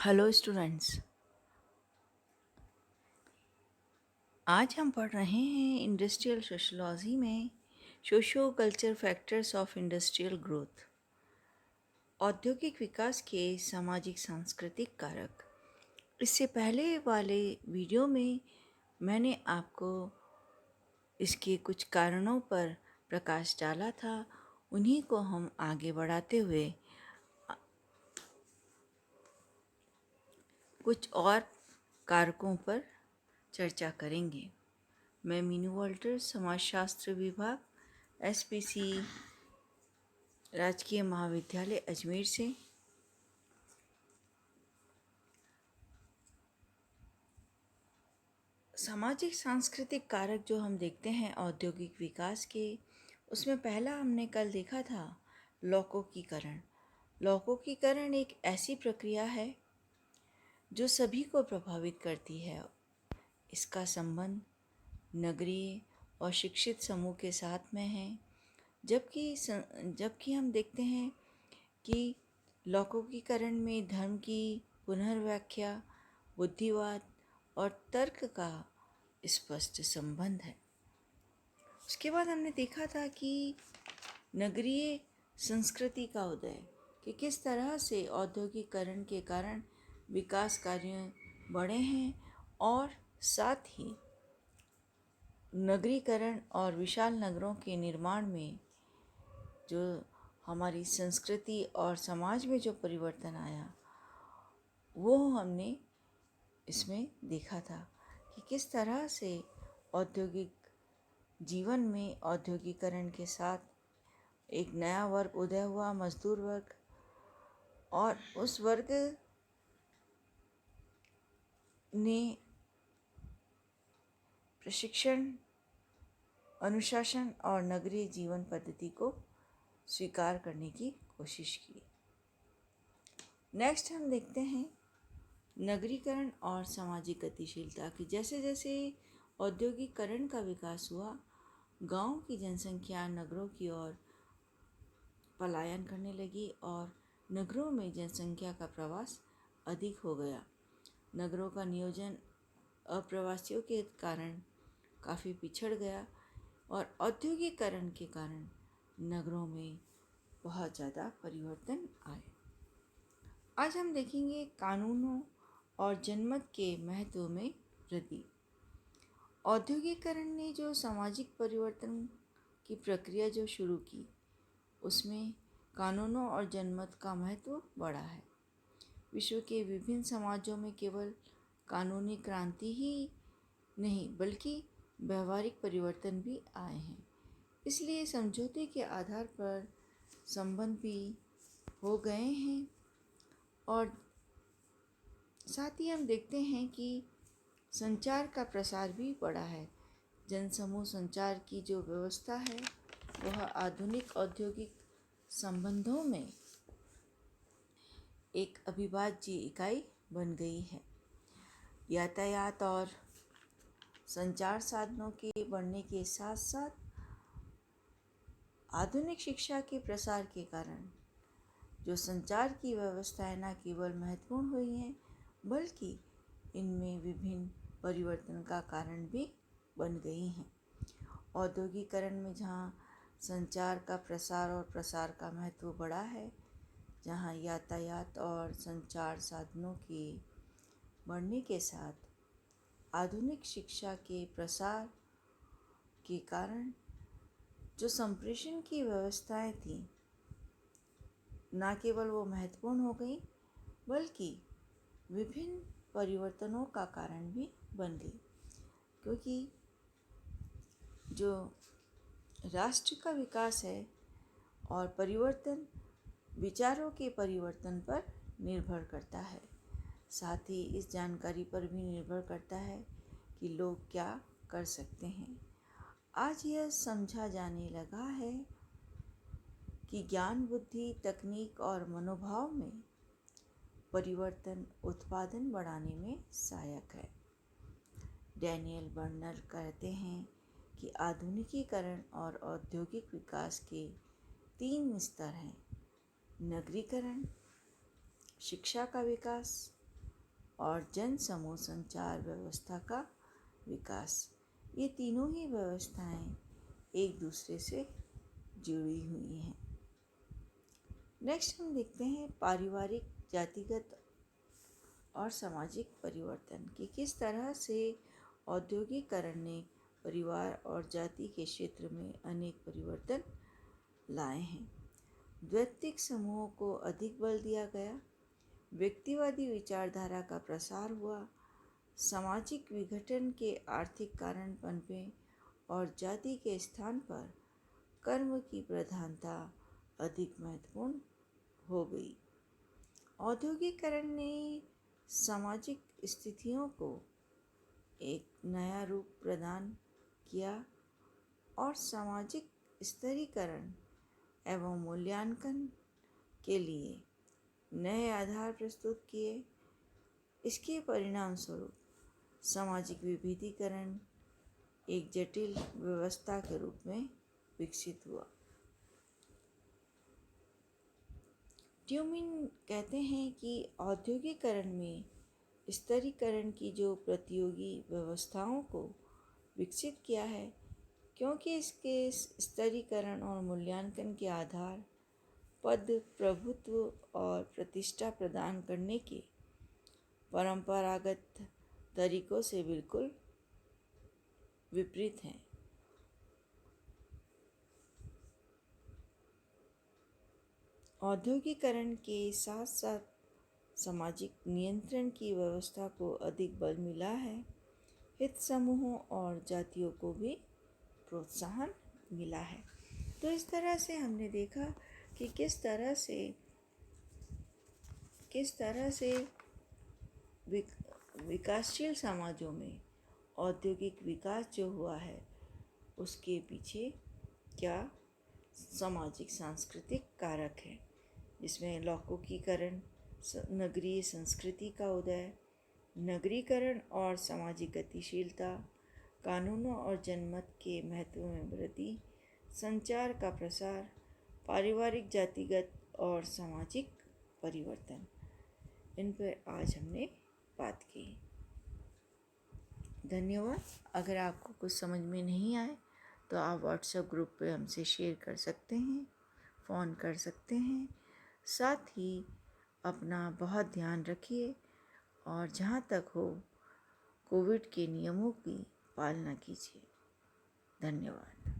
Hello students. आज हम पढ़ रहे हैं इंडस्ट्रियल सोशोलॉजी में socio culture factors of industrial growth, औद्योगिक विकास के सामाजिक सांस्कृतिक कारक। इससे पहले वाले वीडियो में मैंने आपको इसके कुछ कारणों पर प्रकाश डाला था। उन्हीं को हम आगे बढ़ाते हुए कुछ और कारकों पर चर्चा करेंगे। मैं मीनू वॉल्टर, समाजशास्त्र विभाग, एसपीसी राजकीय महाविद्यालय अजमेर से। सामाजिक सांस्कृतिक कारक जो हम देखते हैं औद्योगिक विकास के, उसमें पहला हमने कल देखा था लौकिकीकरण। लौकिकीकरण एक ऐसी प्रक्रिया है जो सभी को प्रभावित करती है। इसका संबंध नगरीय और शिक्षित समूह के साथ में है, जबकि हम देखते हैं कि लौकिकीकरण में धर्म की पुनर्व्याख्या, बुद्धिवाद और तर्क का स्पष्ट संबंध है। उसके बाद हमने देखा था कि नगरीय संस्कृति का उदय, कि किस तरह से औद्योगिकरण के कारण विकास कार्य बढ़े हैं और साथ ही नगरीकरण और विशाल नगरों के निर्माण में जो हमारी संस्कृति और समाज में जो परिवर्तन आया, वो हमने इसमें देखा था कि किस तरह से औद्योगिक जीवन में औद्योगिकरण के साथ एक नया वर्ग उदय हुआ, मजदूर वर्ग, और उस वर्ग ने प्रशिक्षण, अनुशासन और नगरीय जीवन पद्धति को स्वीकार करने की कोशिश की। नेक्स्ट हम देखते हैं नगरीकरण और सामाजिक गतिशीलता की। जैसे जैसे औद्योगिकरण का विकास हुआ, गांव की जनसंख्या नगरों की ओर पलायन करने लगी और नगरों में जनसंख्या का प्रवास अधिक हो गया। नगरों का नियोजन अप्रवासियों के कारण काफ़ी पिछड़ गया और औद्योगिकरण के कारण नगरों में बहुत ज़्यादा परिवर्तन आए। आज हम देखेंगे कानूनों और जनमत के महत्व में वृद्धि। औद्योगिकरण ने जो सामाजिक परिवर्तन की प्रक्रिया जो शुरू की, उसमें कानूनों और जनमत का महत्व बढ़ा है। विश्व के विभिन्न समाजों में केवल कानूनी क्रांति ही नहीं बल्कि व्यवहारिक परिवर्तन भी आए हैं। इसलिए समझौते के आधार पर संबंध भी हो गए हैं और साथ ही हम देखते हैं कि संचार का प्रसार भी बढ़ा है। जनसमूह संचार की जो व्यवस्था है वह आधुनिक औद्योगिक संबंधों में एक अविभाज्य इकाई बन गई है। यातायात और संचार साधनों के बढ़ने के साथ साथ आधुनिक शिक्षा के प्रसार के कारण जो संचार की व्यवस्थाएं न केवल महत्वपूर्ण हुई हैं बल्कि इनमें विभिन्न परिवर्तन का कारण भी बन गई हैं। औद्योगिकरण में जहाँ संचार का प्रसार और प्रसार का महत्व बढ़ा है, जहाँ यातायात और संचार साधनों के बढ़ने के साथ आधुनिक शिक्षा के प्रसार के कारण जो संप्रेषण की व्यवस्थाएं थीं, न केवल वो महत्वपूर्ण हो गई बल्कि विभिन्न परिवर्तनों का कारण भी बन गई। क्योंकि जो राष्ट्र का विकास है और परिवर्तन विचारों के परिवर्तन पर निर्भर करता है, साथ ही इस जानकारी पर भी निर्भर करता है कि लोग क्या कर सकते हैं। आज यह समझा जाने लगा है कि ज्ञान, बुद्धि, तकनीक और मनोभाव में परिवर्तन उत्पादन बढ़ाने में सहायक है। डैनियल बर्नर कहते हैं कि आधुनिकीकरण और औद्योगिक विकास के 3 स्तर हैं: नगरीकरण, शिक्षा का विकास और जन समूह संचार व्यवस्था का विकास। ये तीनों ही व्यवस्थाएं एक दूसरे से जुड़ी हुई हैं। नेक्स्ट हम देखते हैं पारिवारिक, जातिगत और सामाजिक परिवर्तन कि किस तरह से औद्योगिकरण ने परिवार और जाति के क्षेत्र में अनेक परिवर्तन लाए हैं। द्वैतिक समूहों को अधिक बल दिया गया, व्यक्तिवादी विचारधारा का प्रसार हुआ, सामाजिक विघटन के आर्थिक कारण पनपे और जाति के स्थान पर कर्म की प्रधानता अधिक महत्वपूर्ण हो गई। औद्योगिकरण ने सामाजिक स्थितियों को एक नया रूप प्रदान किया और सामाजिक स्तरीकरण एवं मूल्यांकन के लिए नए आधार प्रस्तुत किए। इसके परिणाम स्वरूप सामाजिक विभेदीकरण एक जटिल व्यवस्था के रूप में विकसित हुआ। ट्यूमिन कहते हैं कि औद्योगिकरण में स्तरीकरण की जो प्रतियोगी व्यवस्थाओं को विकसित किया है, क्योंकि इसके स्तरीकरण और मूल्यांकन के आधार पद, प्रभुत्व और प्रतिष्ठा प्रदान करने के परंपरागत तरीकों से बिल्कुल विपरीत हैं। औद्योगिकरण के साथ साथ सामाजिक नियंत्रण की व्यवस्था को अधिक बल मिला है। हित समूहों और जातियों को भी प्रोत्साहन मिला है। तो इस तरह से हमने देखा कि किस तरह से विकासशील समाजों में औद्योगिक विकास जो हुआ है उसके पीछे क्या सामाजिक सांस्कृतिक कारक है, जिसमें लौकिकीकरण, नगरीय संस्कृति का उदय, नगरीकरण और सामाजिक गतिशीलता, कानूनों और जनमत के महत्व में वृद्धि, संचार का प्रसार, पारिवारिक, जातिगत और सामाजिक परिवर्तन, इन पर आज हमने बात की। धन्यवाद। अगर आपको कुछ समझ में नहीं आए तो आप व्हाट्सएप ग्रुप पे हमसे शेयर कर सकते हैं, फ़ोन कर सकते हैं। साथ ही अपना बहुत ध्यान रखिए और जहाँ तक हो कोविड के नियमों की पालना कीजिए। धन्यवाद।